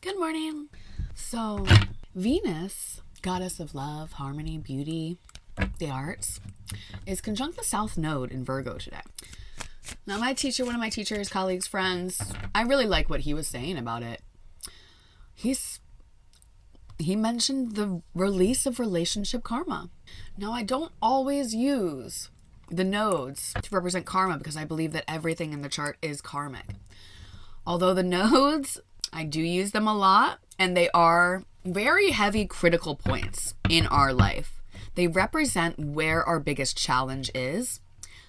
Good morning. So, Venus, goddess of love, harmony, beauty, the arts, is conjunct the South Node in Virgo today. Now, one of my teachers, colleagues, friends, I really like what he was saying about it. He mentioned the release of relationship karma. Now, I don't always use the nodes to represent karma because I believe that everything in the chart is karmic. Although the nodes, I do use them a lot, and they are very heavy critical points in our life. They represent where our biggest challenge is.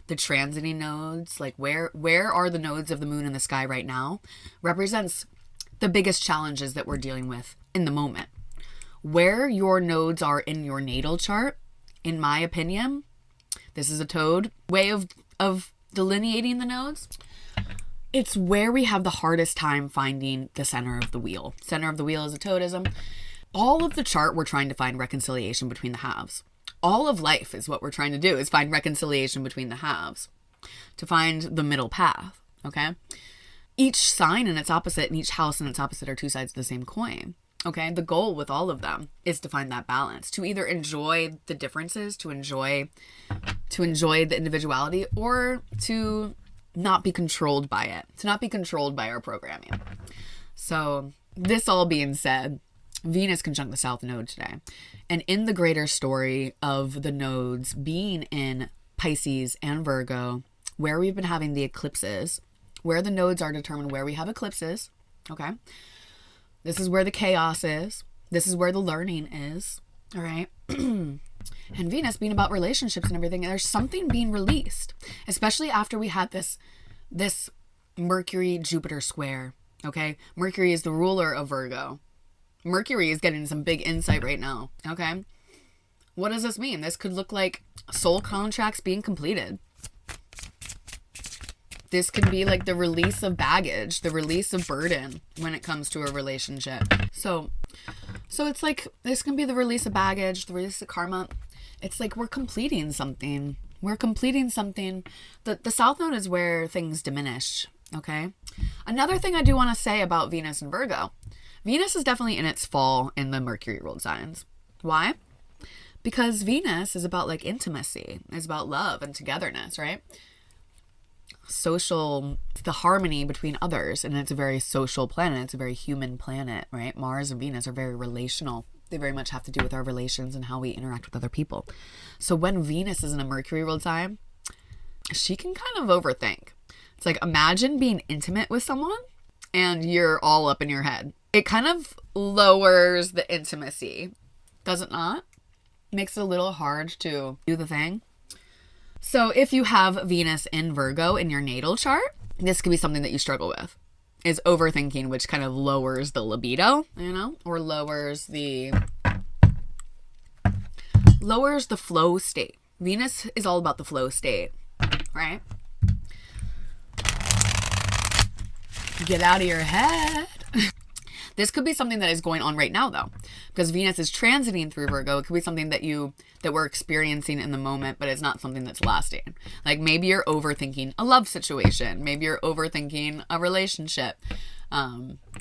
The transiting nodes, like where are the nodes of the moon in the sky right now, represents the biggest challenges that we're dealing with in the moment. Where your nodes are in your natal chart, in my opinion, this is a toad way of delineating the nodes. It's where we have the hardest time finding the center of the wheel. Center of the wheel is a toadism. All of the chart, we're trying to find reconciliation between the halves. All of life is what we're trying to do, is find reconciliation between the halves, to find the middle path, okay? Each sign and its opposite and each house and its opposite are two sides of the same coin, okay? The goal with all of them is to find that balance, to either enjoy the differences, to enjoy the individuality, or to not be controlled by it, to not be controlled by our programming. So this all being said, Venus conjunct the South Node today. And in the greater story of the nodes being in Pisces and Virgo, where we've been having the eclipses, where the nodes are determined where we have eclipses, okay? This is where the chaos is. This is where the learning is, all right? And Venus being about relationships and everything, there's something being released, especially after we had this Mercury-Jupiter square, okay? Mercury is the ruler of Virgo. Mercury is getting some big insight right now, okay? What does this mean? This could look like soul contracts being completed. This could be like the release of baggage, the release of burden when it comes to a relationship. So it's like, this can be the release of baggage, the release of karma. It's like we're completing something. We're completing something. The South Node is where things diminish, okay? Another thing I do want to say about Venus and Virgo. Venus is definitely in its fall in the Mercury ruled signs. Why? Because Venus is about like intimacy. It's about love and togetherness, right? Social, the harmony between others, and it's a very social planet. It's a very human planet, right? Mars and Venus are very relational. They very much have to do with our relations and how we interact with other people. So when Venus is in a Mercury ruled sign, she can kind of overthink. It's like, imagine being intimate with someone and you're all up in your head. It kind of lowers the intimacy, does it not? Makes it a little hard to do the thing. So if you have Venus in Virgo in your natal chart, this could be something that you struggle with, is overthinking, which kind of lowers the libido, or lowers the flow state. Venus is all about the flow state, right? Get out of your head. This could be something that is going on right now, though, because Venus is transiting through Virgo. It could be something that we're experiencing in the moment, but it's not something that's lasting. Like maybe you're overthinking a love situation. Maybe you're overthinking a relationship.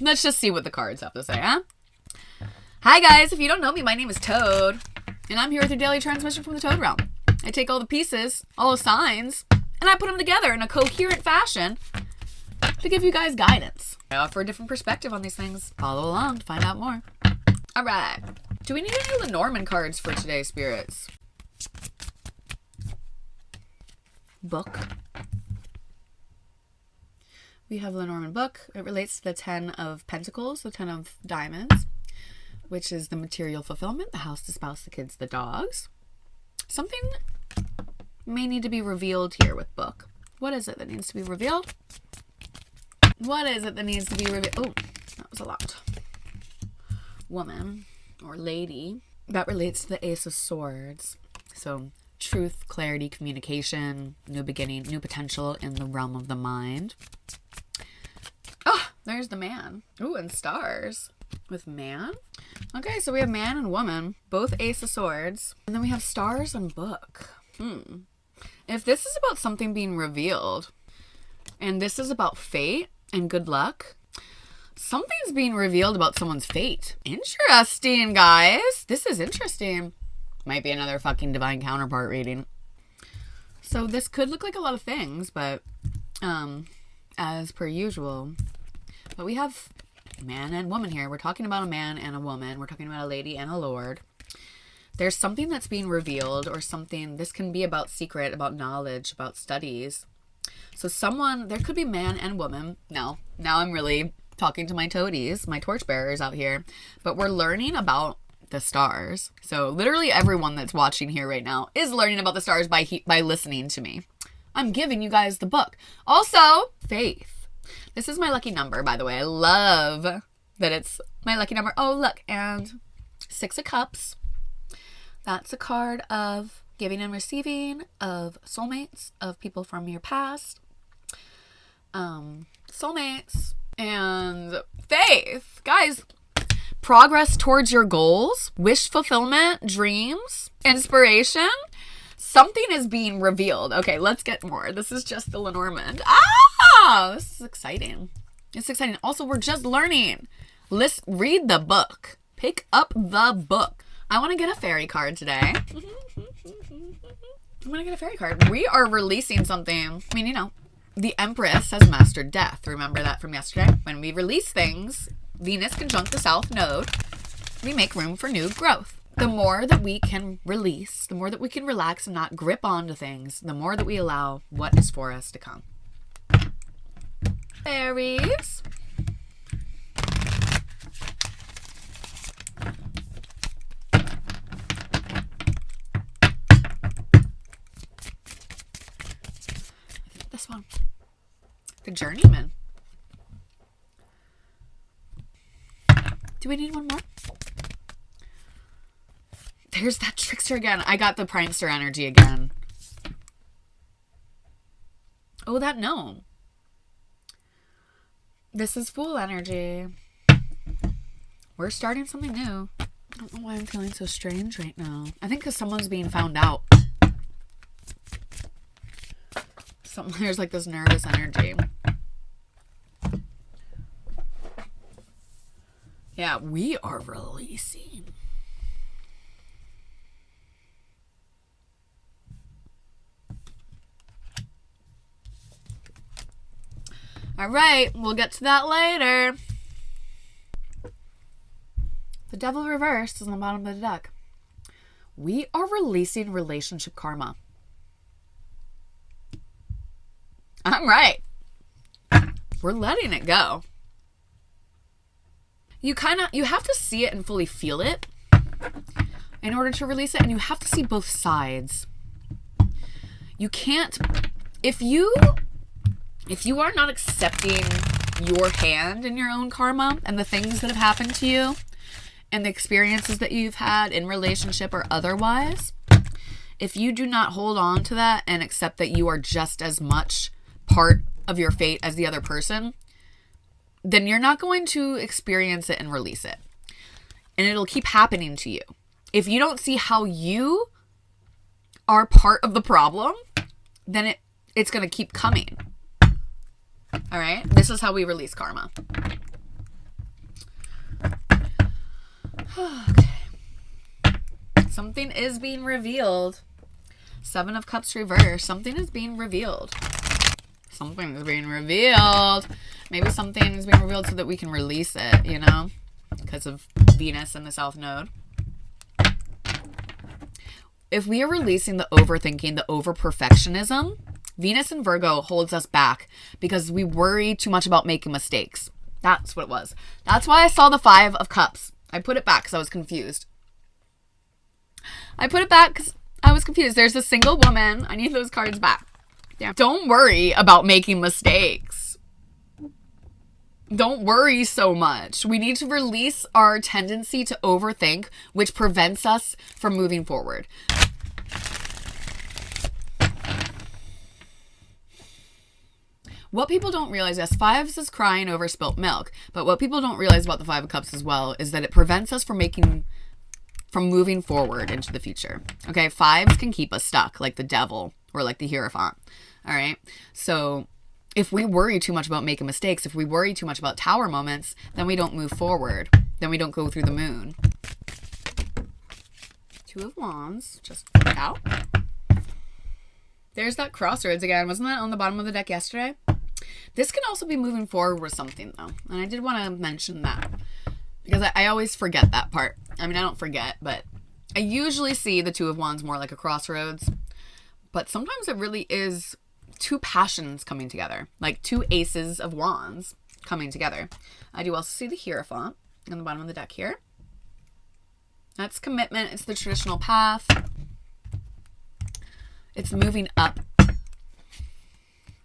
Let's just see what the cards have to say, huh? Hi, guys. If you don't know me, my name is Toad, and I'm here with your daily transmission from the Toad realm. I take all the pieces, all the signs, and I put them together in a coherent fashion to give you guys guidance. I offer a different perspective on these things. Follow along to find out more. All right. Do we need any Lenormand cards for today, spirits? Book. We have Lenormand book. It relates to the 10 of Pentacles, the 10 of Diamonds, which is the material fulfillment, the house, the spouse, the kids, the dogs. Something may need to be revealed here with book. What is it that needs to be revealed? What is it that needs to be revealed? Oh, that was a lot. Woman or lady. That relates to the Ace of Swords. So truth, clarity, communication, new beginning, new potential in the realm of the mind. Oh, there's the man. Ooh, and stars with man. Okay, so we have man and woman, both Ace of Swords. And then we have stars and book. If this is about something being revealed, and this is about fate and good luck, Something's being revealed about someone's fate. Interesting, guys. This is interesting. Might be another fucking divine counterpart reading. So this could look like a lot of things, but as per usual. But we have man and woman here. We're talking about a man and a woman. We're talking about a lady and a lord. There's something that's being revealed, or something. This can be about secret, about knowledge, about studies. So someone, there could be man and woman. Now I'm really talking to my toadies, my torchbearers out here. But we're learning about the stars. So literally everyone that's watching here right now is learning about the stars by listening to me. I'm giving you guys the book. Also, faith. This is my lucky number, by the way. I love that it's my lucky number. Oh, look, and 6 of Cups. That's a card of giving and receiving, of soulmates, of people from your past. Soulmates and faith. Guys, progress towards your goals, wish fulfillment, dreams, inspiration. Something is being revealed. Okay, let's get more. This is just the Lenormand. This is exciting. It's exciting. Also, we're just learning. Read the book. Pick up the book. I want to get a fairy card today. I'm going to get a fairy card. We are releasing something. I mean, you know, the Empress has mastered death. Remember that from yesterday? When we release things, Venus conjunct the South Node, we make room for new growth. The more that we can release, the more that we can relax and not grip onto things, the more that we allow what is for us to come. Fairies. This one. The Journeyman. Do we need one more? There's that trickster again. I got the Primester energy again. Oh, that gnome. This is Fool energy. We're starting something new. I don't know why I'm feeling so strange right now. I think because someone's being found out. There's like this nervous energy. Yeah, we are releasing. All right, we'll get to that later. The Devil reversed is on the bottom of the deck. We are releasing relationship karma. I'm right. We're letting it go. You have to see it and fully feel it in order to release it, and you have to see both sides. You can't, if you are not accepting your hand in your own karma and the things that have happened to you and the experiences that you've had in relationship or otherwise, if you do not hold on to that and accept that you are just as much part of your fate as the other person, then you're not going to experience it and release it. And it'll keep happening to you. If you don't see how you are part of the problem, then it's going to keep coming. All right? This is how we release karma. Okay. Something is being revealed. 7 of Cups reverse. Something is being revealed. Something is being revealed. Maybe something is being revealed so that we can release it, you know, because of Venus and the South Node. If we are releasing the overthinking, the over-perfectionism, Venus in Virgo holds us back because we worry too much about making mistakes. That's what it was. That's why I saw the 5 of Cups. I put it back because I was confused. There's a single woman. I need those cards back. Yeah. Don't worry about making mistakes. Don't worry so much. We need to release our tendency to overthink, which prevents us from moving forward. What people don't realize, yes, 5s is crying over spilt milk, but what people don't realize about the 5 of Cups as well is that it prevents us from moving forward into the future. Okay, 5s can keep us stuck, like the Devil or like the Hierophant. All right, so If we worry too much about making mistakes, if we worry too much about tower moments, then we don't move forward. Then we don't go through the moon. Two of Wands, just out. There's that crossroads again. Wasn't that on the bottom of the deck yesterday? This can also be moving forward with something though. And I did want to mention that because I always forget that part. I mean, I don't forget, but I usually see the Two of Wands more like a crossroads. But sometimes it really is two passions coming together. Like two aces of wands coming together. I do also see the Hierophant on the bottom of the deck here. That's commitment. It's the traditional path. It's moving up.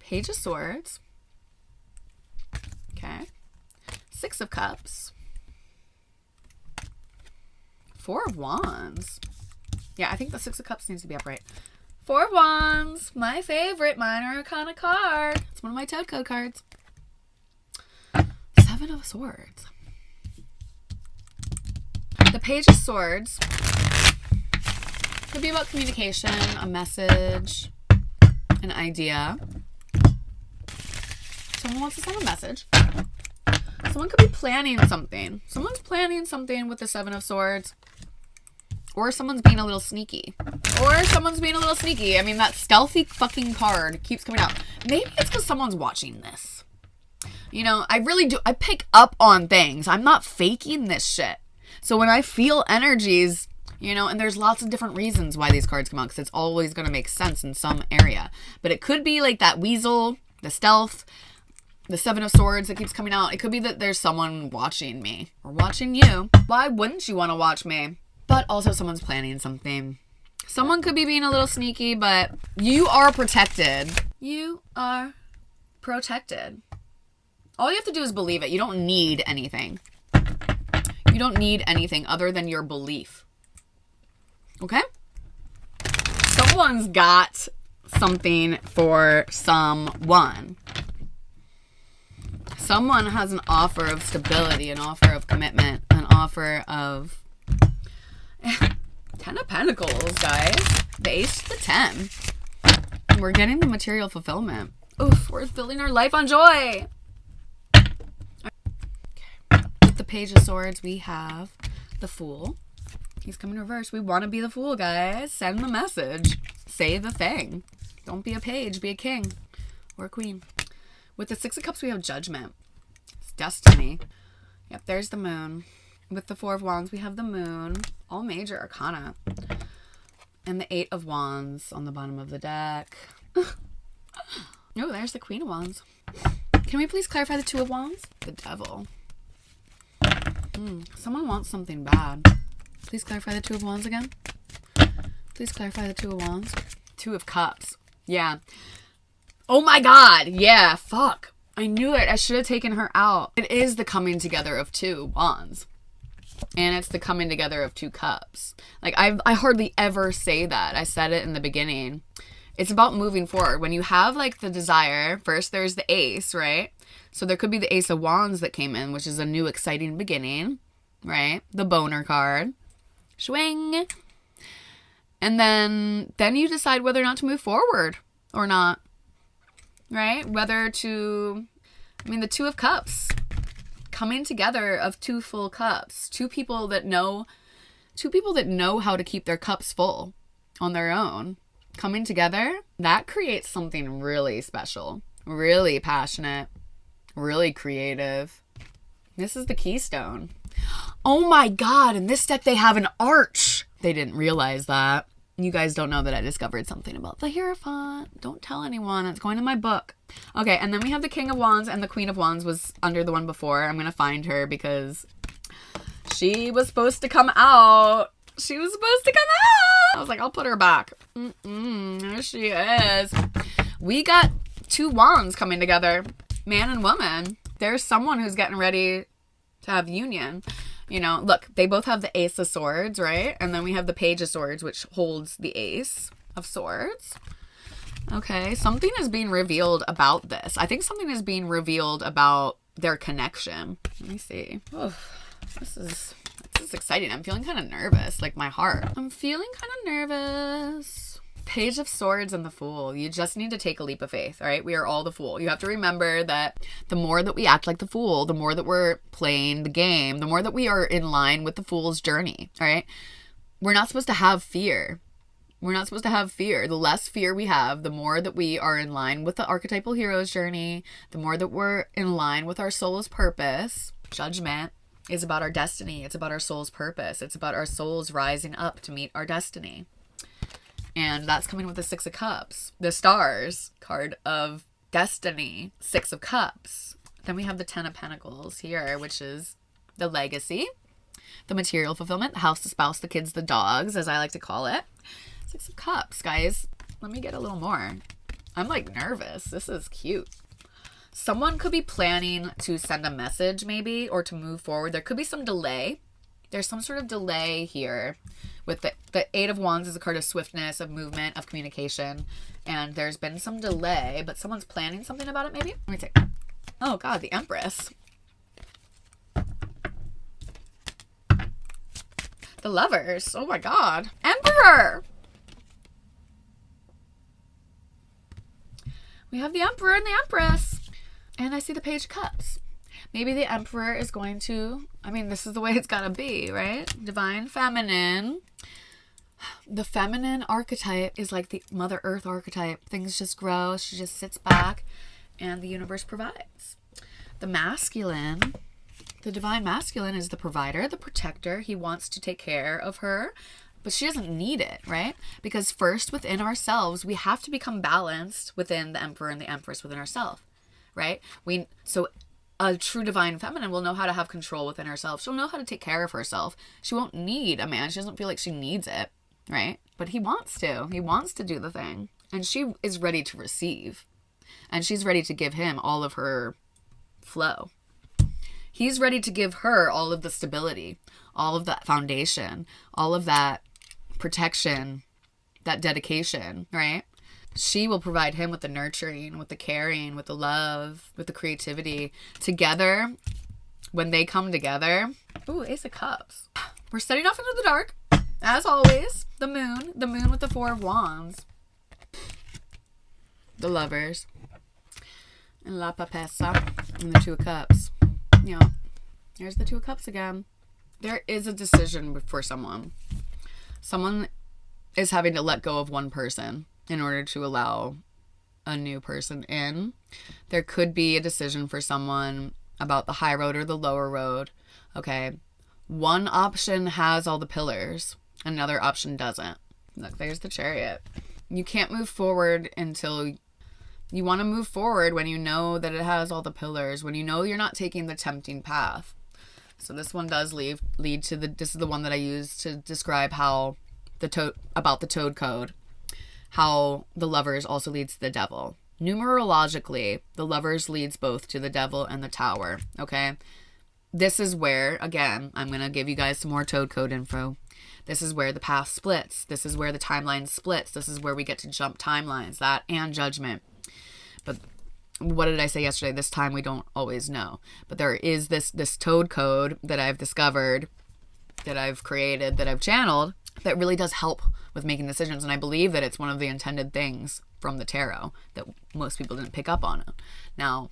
Page of Swords. Okay. Six of Cups. Four of Wands. Yeah, I think the Six of Cups needs to be upright. Four of Wands. My favorite minor arcana card. It's one of my Toad code cards. Seven of Swords. The Page of Swords could be about communication, a message, an idea. Someone wants to send a message. Someone could be planning something. Someone's planning something with the Seven of Swords. Or someone's being a little sneaky. I mean, that stealthy fucking card keeps coming out. Maybe it's because someone's watching this. You know, I really do. I pick up on things. I'm not faking this shit. So when I feel energies, you know, and there's lots of different reasons why these cards come out because it's always going to make sense in some area. But it could be like that weasel, the stealth, the Seven of Swords that keeps coming out. It could be that there's someone watching me or watching you. Why wouldn't you want to watch me? But also someone's planning something. Someone could be being a little sneaky, but you are protected. You are protected. All you have to do is believe it. You don't need anything. You don't need anything other than your belief. Okay? Someone's got something for someone. Someone has an offer of stability, an offer of commitment, an offer of... Ten of Pentacles, guys. The Ace to the 10. We're getting the material fulfillment. Oof, we're filling our life on joy. With the Page of Swords, we have the Fool. He's coming in reverse. We want to be the Fool, guys. Send the message. Say the thing. Don't be a page. Be a king. Or a queen. With the Six of Cups, we have Judgment. It's destiny. Yep, there's the Moon. With the Four of Wands, we have the Moon. All major arcana. And the Eight of Wands on the bottom of the deck. Oh, there's the Queen of Wands. Can we please clarify the Two of Wands? The Devil. Someone wants something bad. Please clarify the Two of Wands again. Please clarify the Two of Wands. Two of Cups. Yeah. Oh my god. Yeah. Fuck. I knew it. I should have taken her out. It is the coming together of two wands. And it's the coming together of two cups. Like, I hardly ever say that. I said it in the beginning. It's about moving forward. When you have, like, the desire, first there's the Ace, right? So there could be the Ace of Wands that came in, which is a new exciting beginning, right? The boner card. Swing. And then you decide whether or not to move forward or not, right? Whether to, I mean, the Two of Cups. Coming together of two full cups. Two people that know how to keep their cups full on their own. Coming together, that creates something really special, really passionate, really creative. This is the Keystone. Oh my god, in this deck they have an arch. They didn't realize that. You guys don't know that I discovered something about the Hierophant. Don't tell anyone. It's going in my book. Okay, and then we have the King of Wands, and the Queen of Wands was under the one before. I'm going to find her because she was supposed to come out. I was like, I'll put her back. There she is. We got two wands coming together. Man and woman. There's someone who's getting ready to have union. You know, look, they both have the Ace of Swords, right? And then we have the Page of Swords, which holds the Ace of Swords. Okay, something is being revealed about this. I think something is being revealed about their connection. Let me see. Oh, this is exciting. I'm feeling kind of nervous, like my heart. I'm feeling kind of nervous. Page of Swords and the Fool. You just need to take a leap of faith, all right? We are all the fool. You have to remember that the more that we act like the fool, the more that we're playing the game, the more that we are in line with the fool's journey, all right? We're not supposed to have fear. We're not supposed to have fear. The less fear we have, the more that we are in line with the archetypal hero's journey, the more that we're in line with our soul's purpose. Judgment is about our destiny. It's about our soul's purpose. It's about our souls rising up to meet our destiny. And that's coming with the Six of Cups, the Stars card of destiny, Six of Cups. Then we have the Ten of Pentacles here, which is the legacy, the material fulfillment, the house, the spouse, the kids, the dogs, as I like to call it. Six of Cups, guys. Let me get a little more. I'm like nervous. This is cute. Someone could be planning to send a message maybe, or to move forward. There could be some delay. There's some sort of delay here. With the Eight of Wands is a card of swiftness, of movement, of communication. And there's been some delay, but someone's planning something about it maybe. Let me take. Oh God, the Empress. The Lovers. Oh my God. Emperor. We have the Emperor and the Empress. And I see the Page of Cups. Maybe the Emperor is going to, I mean, this is the way it's got to be, right? Divine Feminine. The feminine archetype is like the Mother Earth archetype. Things just grow. She just sits back and the universe provides. The masculine, the divine masculine is the provider, the protector. He wants to take care of her, but she doesn't need it, right? Because first within ourselves, we have to become balanced within the Emperor and the Empress within ourselves, right? So a true divine feminine will know how to have control within herself. She'll know how to take care of herself. She won't need a man. She doesn't feel like she needs it, right? But he wants to. He wants to do the thing. And she is ready to receive. And she's ready to give him all of her flow. He's ready to give her all of the stability, all of that foundation, all of that protection, that dedication, right? She will provide him with the nurturing, with the caring, with the love, with the creativity. Together, when they come together, ooh, Ace of Cups. We're setting off into the dark, as always. The moon with the Four of Wands. The Lovers. And La Papessa, and the Two of Cups. Yeah, there's the Two of Cups again. There is a decision for someone. Someone is having to let go of one person in order to allow a new person in. There could be a decision for someone about the high road or the lower road. Okay. One option has all the pillars. Another option doesn't. Look, there's the Chariot. You can't move forward until you want to move forward when you know that it has all the pillars, when you know you're not taking the tempting path. So this one does lead to this is the one that I use to describe how about the Toad Code, how the Lovers also leads to the Devil. Numerologically, the Lovers leads both to the Devil and the Tower, okay? This is where, again, I'm going to give you guys some more Toad Code info. This is where the path splits. This is where the timeline splits. This is where we get to jump timelines, that and Judgment. But what did I say yesterday? This time we don't always know. But there is this Toad Code that I've discovered, that I've created, that I've channeled, that really does help with making decisions. And I believe that it's one of the intended things from the tarot that most people didn't pick up on it. Now,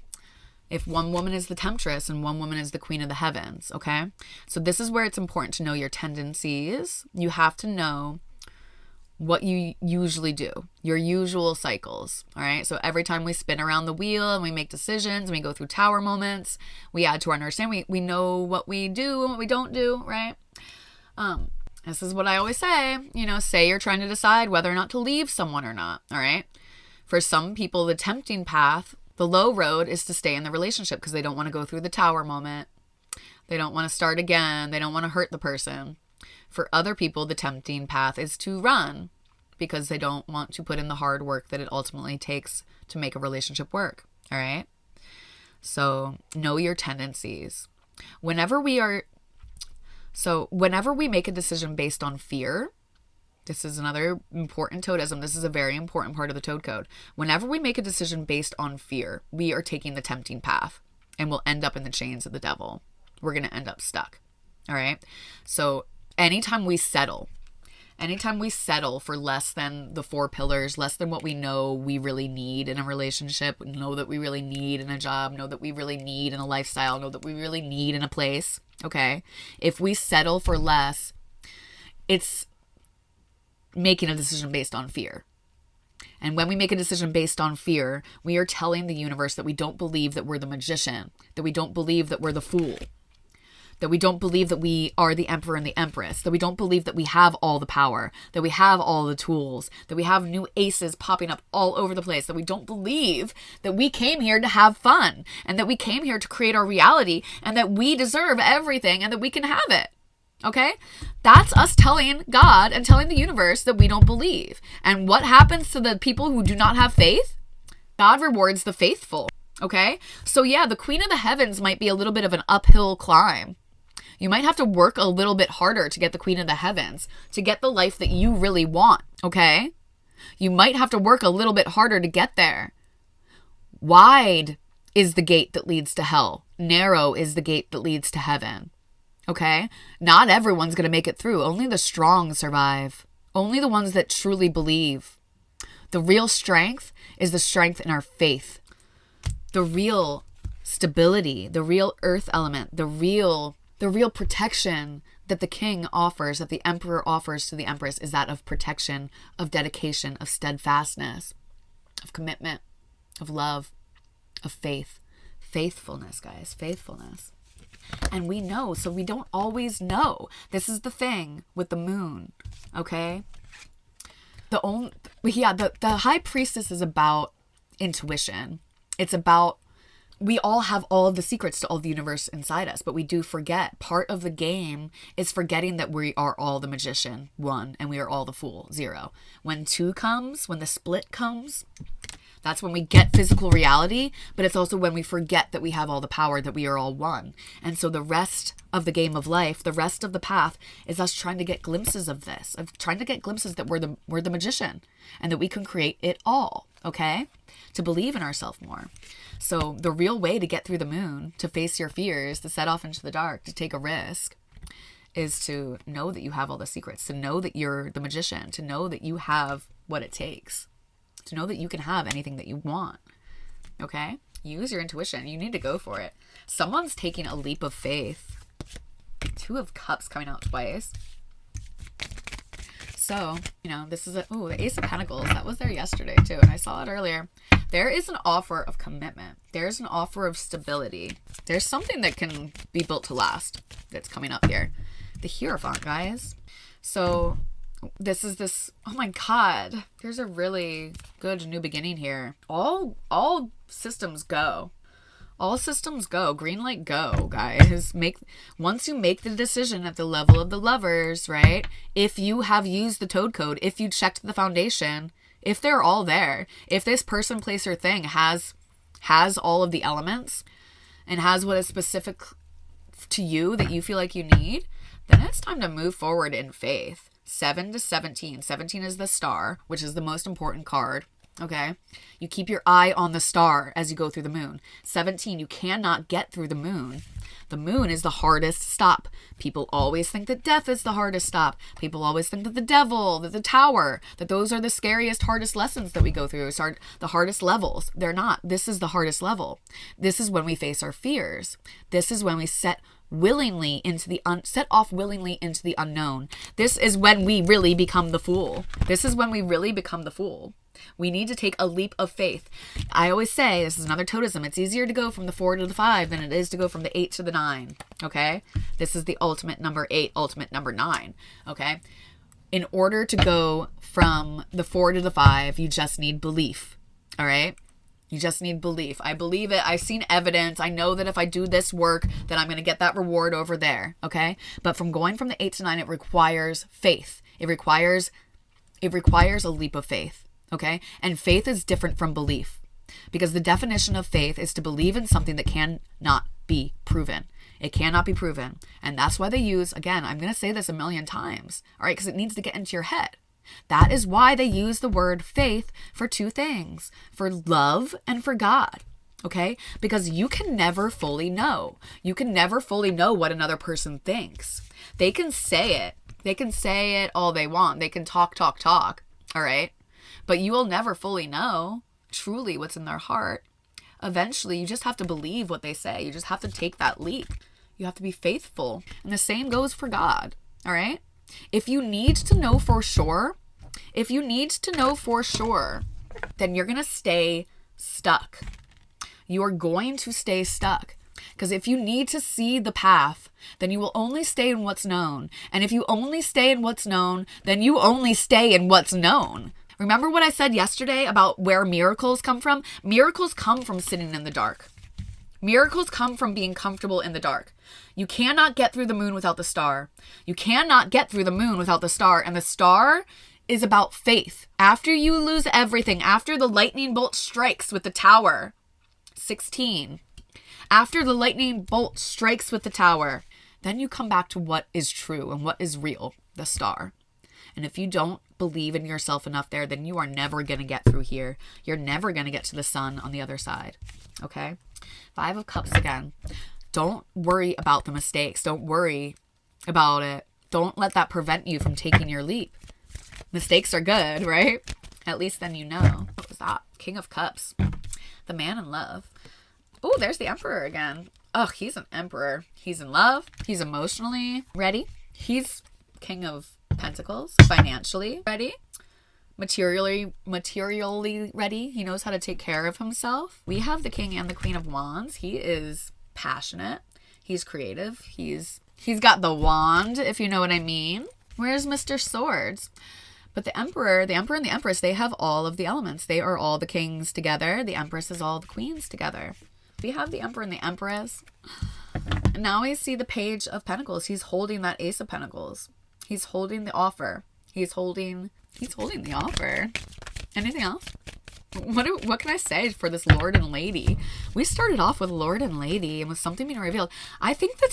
if one woman is the Temptress and one woman is the Queen of the Heavens, okay? So this is where it's important to know your tendencies. You have to know what you usually do, your usual cycles, all right? So every time we spin around the wheel and we make decisions and we go through tower moments, we add to our understanding. We know what we do and what we don't do, right? This is what I always say, say you're trying to decide whether or not to leave someone or not, all right? For some people, the tempting path, the low road, is to stay in the relationship because they don't want to go through the tower moment. They don't want to start again. They don't want to hurt the person. For other people, the tempting path is to run because they don't want to put in the hard work that it ultimately takes to make a relationship work, all right? So know your tendencies. Whenever we make a decision based on fear, this is another important toadism. This is a very important part of the Toad Code. Whenever we make a decision based on fear, we are taking the tempting path and we'll end up in the chains of the devil. We're going to end up stuck. All right. So anytime we settle, Anytime we settle for less than the 4 pillars, less than what we know we really need in a relationship, know that we really need in a job, know that we really need in a lifestyle, know that we really need in a place, okay? If we settle for less, it's making a decision based on fear. And when we make a decision based on fear, we are telling the universe that we don't believe that we're the magician, that we don't believe that we're the fool, that we don't believe that we are the emperor and the empress, that we don't believe that we have all the power, that we have all the tools, that we have new aces popping up all over the place, that we don't believe that we came here to have fun, and that we came here to create our reality, and that we deserve everything, and that we can have it. Okay? That's us telling God and telling the universe that we don't believe. And what happens to the people who do not have faith? God rewards the faithful. Okay? So yeah, the Queen of the Heavens might be a little bit of an uphill climb. You might have to work a little bit harder to get the Queen of the Heavens, to get the life that you really want. Okay? You might have to work a little bit harder to get there. Wide is the gate that leads to hell. Narrow is the gate that leads to heaven. Okay? Not everyone's going to make it through. Only the strong survive. Only the ones that truly believe. The real strength is the strength in our faith. The real stability, the real earth element, the real protection that the king offers, that the emperor offers to the empress, is that of protection, of dedication, of steadfastness, of commitment, of love, of faith. Faithfulness, guys. Faithfulness. And we know, so we don't always know. This is the thing with the moon, okay? The high priestess is about intuition. It's about, we all have all of the secrets to all the universe inside us, but we do forget. Part of the game is forgetting that we are all the magician, 1, and we are all the fool, 0. When 2 comes, when the split comes, that's when we get physical reality, but it's also when we forget that we have all the power, that we are all 1. And so the rest of the game of life, the rest of the path, is us trying to get glimpses of this, of trying to get glimpses that we're the magician, and that we can create it all, okay? To believe in ourselves more. So the real way to get through the moon, to face your fears, to set off into the dark, to take a risk, is to know that you have all the secrets, to know that you're the magician, to know that you have what it takes. To know that you can have anything that you want. Okay? Use your intuition. You need to go for it. Someone's taking a leap of faith. 2 of Cups coming out twice. So, this is the Ace of Pentacles. That was there yesterday too, and I saw it earlier. There is an offer of commitment. There's an offer of stability. There's something that can be built to last that's coming up here. The Hierophant, guys. So, oh my God, there's a really good new beginning here. All systems go. All systems go. Green light go, guys. Once you make the decision at the level of the lovers, right? If you have used the toad code, if you checked the foundation, if they're all there, if this person, place, or thing has all of the elements and has what is specific to you that you feel like you need, then it's time to move forward in faith. 7 to 17. 17 is the star, which is the most important card. Okay? You keep your eye on the star as you go through the moon. 17, you cannot get through the moon. The moon is the hardest stop. People always think that death is the hardest stop. People always think that the devil, that the tower, that those are the scariest, hardest lessons that we go through. Are the hardest levels. They're not. This is the hardest level. This is when we face our fears. This is when we set off willingly into the unknown. This is when we really become the fool. This is when we really become the fool. We need to take a leap of faith. I always say, this is another toadism, it's easier to go from the 4 to the 5 than it is to go from the 8 to the 9. Okay? This is the ultimate number 8, ultimate number 9. Okay? In order to go from the 4 to the 5, you just need belief. All right? You just need belief. I believe it. I've seen evidence. I know that if I do this work, then I'm going to get that reward over there. Okay? But from going from the 8 to 9, it requires faith. It requires a leap of faith. Okay? And faith is different from belief. Because the definition of faith is to believe in something that cannot be proven. It cannot be proven. And that's why they use, again, I'm going to say this a million times. All right? Because it needs to get into your head. That is why they use the word faith for 2 things, for love and for God, okay? Because you can never fully know. You can never fully know what another person thinks. They can say it, They can say it all they want. They can talk, all right? But you will never fully know truly what's in their heart. Eventually, you just have to believe what they say. You just have to take that leap. You have to be faithful. And the same goes for God, all right? If you need to know for sure, then you're going to stay stuck. You are going to stay stuck. Because if you need to see the path, then you will only stay in what's known. And if you only stay in what's known, then you only stay in what's known. Remember what I said yesterday about where miracles come from? Miracles come from sitting in the dark. Miracles come from being comfortable in the dark. You cannot get through the moon without the star. You cannot get through the moon without the star. And the star is about faith. After you lose everything, after the lightning bolt strikes with the tower, 16. After the lightning bolt strikes with the tower, then you come back to what is true and what is real, the star. And if you don't believe in yourself enough there, then you are never going to get through here. You're never going to get to the sun on the other side. Okay? 5 of Cups again. Don't worry about the mistakes. Don't worry about it. Don't let that prevent you from taking your leap. Mistakes are good, right? At least then you know. What was that? King of Cups. The man in love. Oh, there's the Emperor again. Oh, he's an emperor. He's in love. He's emotionally ready. He's King of Pentacles. Financially ready. Materially ready. He knows how to take care of himself. We have the King and the Queen of Wands. He is passionate. He's creative. He's got the wand, if you know what I mean. Where's Mr. Swords? But the Emperor and the Empress, they have all of the elements. They are all the kings together. The Empress is all the queens together. We have the Emperor and the Empress. And now we see the Page of Pentacles. He's holding that Ace of Pentacles. He's holding the offer. He's holding the offer. Anything else? What can I say for this Lord and Lady? We started off with Lord and Lady and with something being revealed. I think that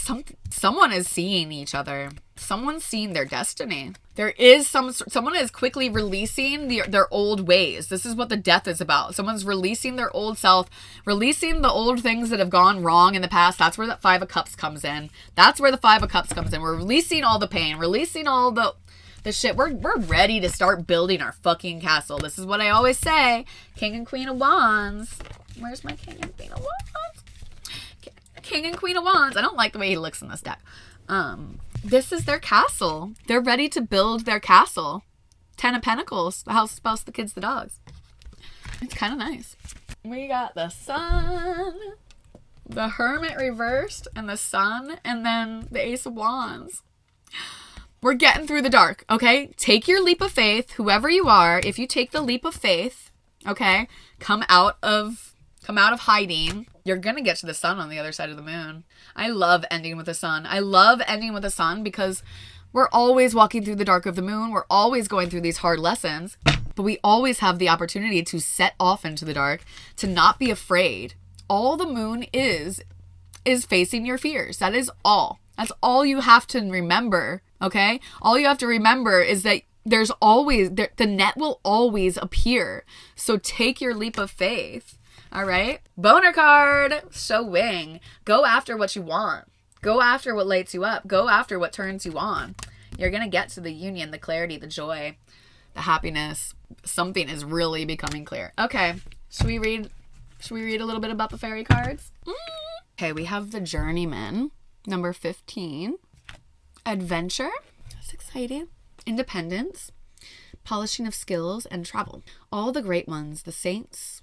someone is seeing each other. Someone's seeing their destiny. There is someone is quickly releasing their old ways. This is what the Death is about. Someone's releasing their old self, releasing the old things that have gone wrong in the past. That's where that 5 of Cups comes in. We're releasing all the pain, releasing all the shit. We're ready to start building our fucking castle. This is what I always say. King and Queen of Wands. Where's my King and Queen of Wands? King and Queen of Wands. I don't like the way he looks in this deck. This is their castle. They're ready to build their castle. 10 of Pentacles. The house, the spouse, the kids, the dogs. It's kind of nice. We got the Sun, the Hermit reversed, and the Sun, and then the Ace of Wands. We're getting through the dark, okay? Take your leap of faith, whoever you are. If you take the leap of faith, okay, come out of hiding. You're going to get to the sun on the other side of the moon. I love ending with the sun. I love ending with the sun because we're always walking through the dark of the moon. We're always going through these hard lessons, but we always have the opportunity to set off into the dark, to not be afraid. All the moon is facing your fears. That is all. That's all you have to remember, okay? All you have to remember is that there's always, the net will always appear. So take your leap of faith, all right? Boner card, show wing. Go after what you want. Go after what lights you up. Go after what turns you on. You're going to get to the union, the clarity, the joy, the happiness. Something is really becoming clear. Okay, should we read a little bit about the fairy cards? Okay, we have the Journeyman. Number 15, adventure, that's exciting, independence, polishing of skills, and travel. All the great ones, the saints,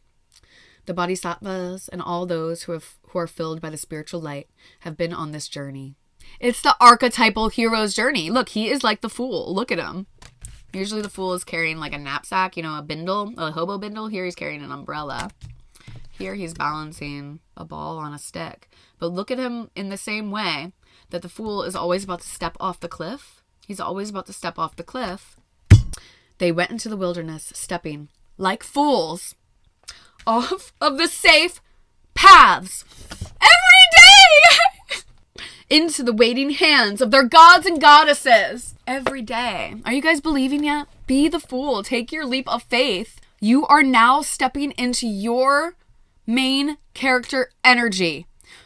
the bodhisattvas, and all those who are filled by the spiritual light have been on this journey. It's the archetypal hero's journey. Look, he is like the Fool. Look at him. Usually the Fool is carrying like a knapsack, a bindle, a hobo bindle. Here he's carrying an umbrella. Here he's balancing a ball on a stick. But look at him in the same way that the Fool is always about to step off the cliff. He's always about to step off the cliff. They went into the wilderness, stepping like fools off of the safe paths every day into the waiting hands of their gods and goddesses every day. Are you guys believing yet? Be the Fool. Take your leap of faith. You are now stepping into your main character energy.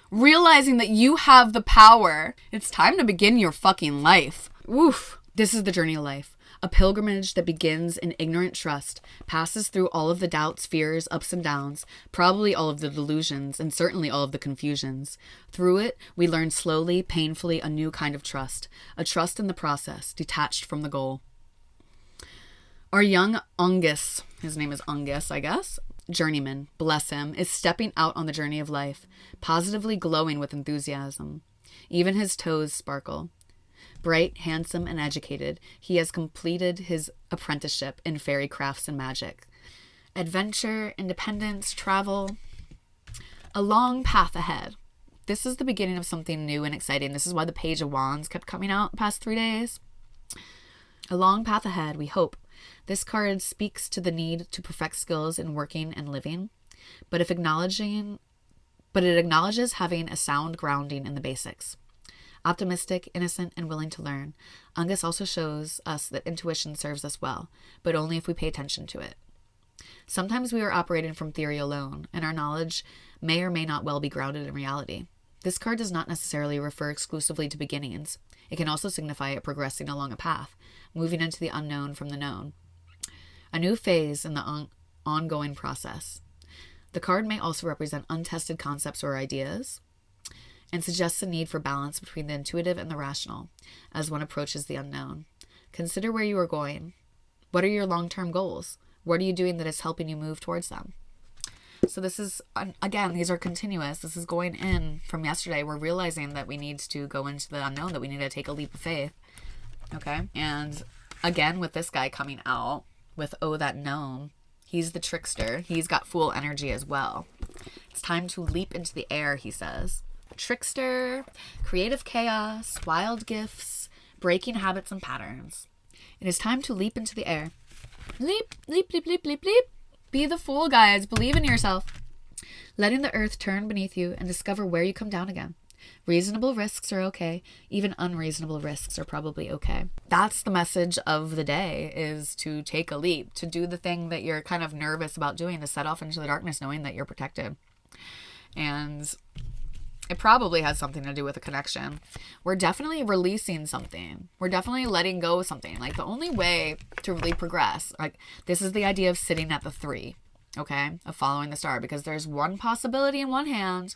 Realizing that you have the power. It's time to begin your fucking life. Woof. This is the journey of life, a pilgrimage that begins in ignorant trust, passes through all of the doubts, fears, ups and downs, probably all of the delusions, and certainly all of the confusions. Through it, we learn slowly, painfully, a new kind of trust, a trust in the process, detached from the goal. Our young Angus, his name is Angus, I guess, journeyman, bless him, is stepping out on the journey of life, positively glowing with enthusiasm. Even his toes sparkle. Bright, handsome, and educated, he has completed his apprenticeship in fairy crafts and magic. Adventure, independence, travel, a long path ahead. This is the beginning of something new and exciting. This is why the Page of Wands kept coming out the past 3 days. A long path ahead, we hope. This card speaks to the need to perfect skills in working and living, but it acknowledges having a sound grounding in the basics. Optimistic, innocent, and willing to learn, Angus also shows us that intuition serves us well, but only if we pay attention to it. Sometimes we are operating from theory alone, and our knowledge may or may not well be grounded in reality. This card does not necessarily refer exclusively to beginnings. It can also signify progressing along a path, moving into the unknown from the known. A new phase in the ongoing process. The card may also represent untested concepts or ideas, and suggests a need for balance between the intuitive and the rational as one approaches the unknown. Consider where you are going. What are your long-term goals? What are you doing that is helping you move towards them? So this is, again, these are continuous. This is going in from yesterday. We're realizing that we need to go into the unknown, that we need to take a leap of faith. Okay? And again, with this guy coming out with, oh, that gnome, he's the trickster. He's got fool energy as well. It's time to leap into the air, he says. Trickster, creative chaos, wild gifts, breaking habits and patterns. It is time to leap into the air. Leap, leap, leap, leap, leap, leap. Be the fool, guys. Believe in yourself. Letting the earth turn beneath you and discover where you come down again. Reasonable risks are okay. Even unreasonable risks are probably okay. That's the message of the day, is to take a leap, to do the thing that you're kind of nervous about doing, to set off into the darkness knowing that you're protected. And it probably has something to do with a connection. We're definitely releasing something. We're definitely letting go of something. Like, the only way to really progress, like, this is the idea of sitting at the 3, okay, of following the star, because there's one possibility in one hand,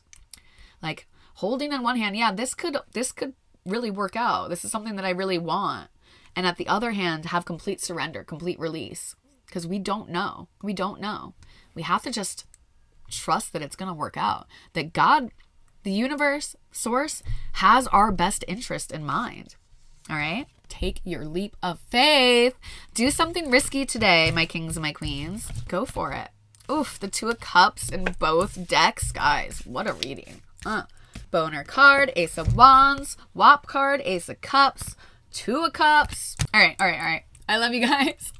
like holding in one hand, yeah, this could really work out. This is something that I really want. And at the other hand, have complete surrender, complete release, because we don't know. We don't know. We have to just trust that it's going to work out, that God, the universe, source, has our best interest in mind. All right? Take your leap of faith. Do something risky today, my kings and my queens. Go for it. Oof, the 2 of Cups in both decks. Guys, what a reading. Boner card, Ace of Wands, WAP card, Ace of Cups, 2 of Cups. All right. I love you guys.